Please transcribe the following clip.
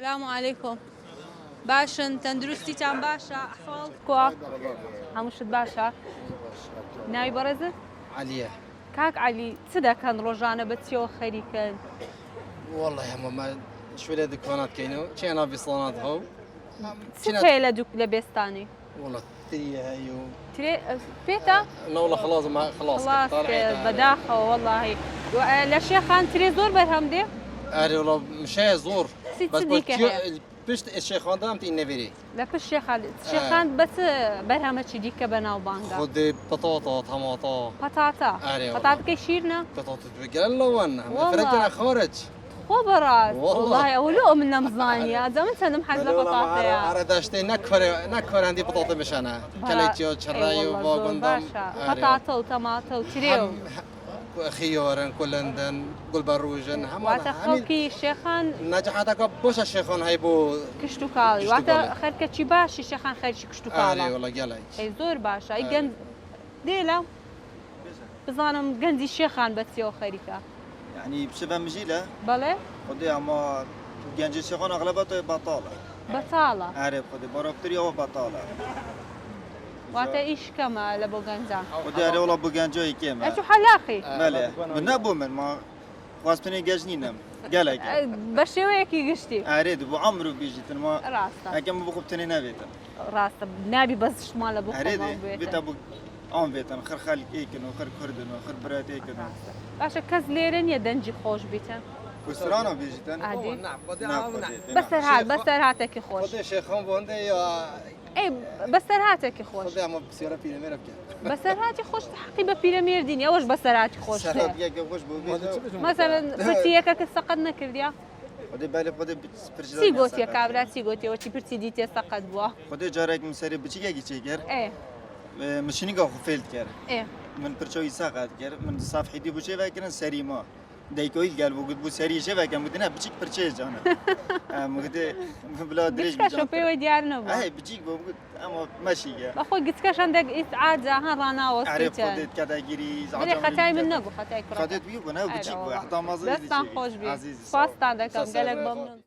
السلام عليكم. باشن تندرستي تان باشا أحوال كوا هموشت باشا ناوي برزت عليا كاك علي سدا كان روجانا بتيو خريكا والله يا ماما شوية دكانات كينو كنا بصالات هو سكيلة لدوك لبستاني والله تري هايو تري بيتا لا والله خلاص ما خلاص خلاص بداخة والله الأشياء خان تري زور برهم دي أري والله مش هي زور بس هي بشت الشيخ خان دام تين نفيري لا الشيخان بس برهمة شديك بناو باندا خد بطاطا طماطا بطاطا كيشيرنا بطاطا بقال لون فرجنا خارج خبرات والله أولو من مزانية زمان سنم حزة بطاطا أنا داشتي نكفر عندي بطاطا مش أنا كليتيو شرايو باغندم بطاطا وطماطا وتريو خيارن كلندن قل بروجن واتخوكي الشيخان نجحتك بوش الشيخان هاي بو كشتوكالي واتا خركتشي باش الشيخان خرشي كشتوكالي آري والله قالي اي زور باشا اي جند ديلا بظانم جندي الشيخان بتسيو خريكا يعني بشبه مجيلة بله خدي اما جنجي الشيخان اغلبته بطالة عارف خدي بروبتري او بطالة واتا ايش كما لبو جنزا خدي اري والله بو جنجوي كيما اتو حلاخي بله من ابو من ما خواستني جاجنينم قالك بشويكي قشتي اريد ابو عمرو بيجي ما راستا هكذا بخبتني نبيتن راستا نابي بس شمال ابو اريد بيت ابو ام بيتن خر خالك ايكن وخر كردن وخر برات ايكن باشا كز ليرن يا دنجي خوش بيتن كسرانو بيجيتن نعم بس هاتك خوش خدي شيخان بوندي يا اي بس هاتك خوش خدي اما بسيارة بينا ميرا بكا بس هاتي خوش تحقي ببيرامير دنيا واش بس هاتي خوش سرات يا خوش بو مثلا فتيك كسقدنا كرديا خدي بالي خدي سيغوتي كابرا سيغوتي وتي برتي ديتي سقد بوا خدي جارك مسري بچيگه گيچيگر ايه مشينيگه خفيلت كر ايه من برچوي ساقات كر من صافحي دي بوچي وكن سريما دايكويل قال بوجد بو سري شبه كان بدنا بچيك برچي جانا مغدي بلا دريج بيجا شوبي وديارنا بو اي بچيك بو اما ماشي يا اخو قلت عندك اسعاد هان رانا عارف وسيتان خديت كداغيري زعما ختاي من نقو ختاي خديت بيو بنا بچيك بو حتى ما بس خوش بي فاست عندك قالك ممنون